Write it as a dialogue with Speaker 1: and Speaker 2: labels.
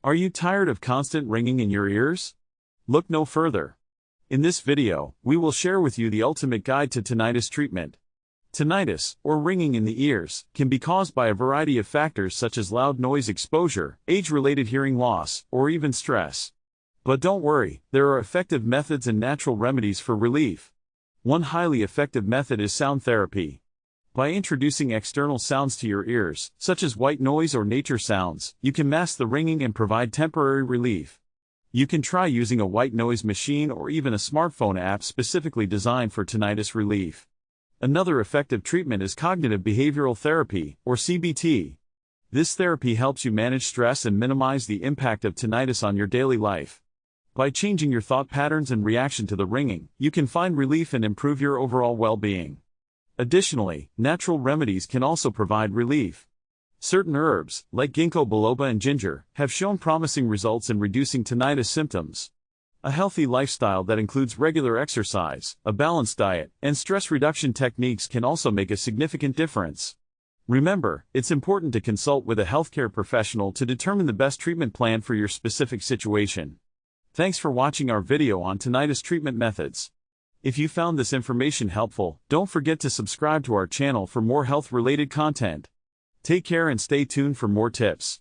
Speaker 1: Are you tired of constant ringing in your ears? Look no further. In this video, we will share with you the ultimate guide to tinnitus treatment. Tinnitus, or ringing in the ears, can be caused by a variety of factors such as loud noise exposure, age-related hearing loss, or even stress. But don't worry, there are effective methods and natural remedies for relief. One highly effective method is sound therapy. By introducing external sounds to your ears, such as white noise or nature sounds, you can mask the ringing and provide temporary relief. You can try using a white noise machine or even a smartphone app specifically designed for tinnitus relief. Another effective treatment is cognitive behavioral therapy, or CBT. This therapy helps you manage stress and minimize the impact of tinnitus on your daily life. By changing your thought patterns and reaction to the ringing, you can find relief and improve your overall well-being. Additionally, natural remedies can also provide relief. Certain herbs, like ginkgo biloba and ginger, have shown promising results in reducing tinnitus symptoms. A healthy lifestyle that includes regular exercise, a balanced diet, and stress reduction techniques can also make a significant difference. Remember, it's important to consult with a healthcare professional to determine the best treatment plan for your specific situation. Thanks for watching our video on tinnitus treatment methods. If you found this information helpful, don't forget to subscribe to our channel for more health-related content. Take care and stay tuned for more tips.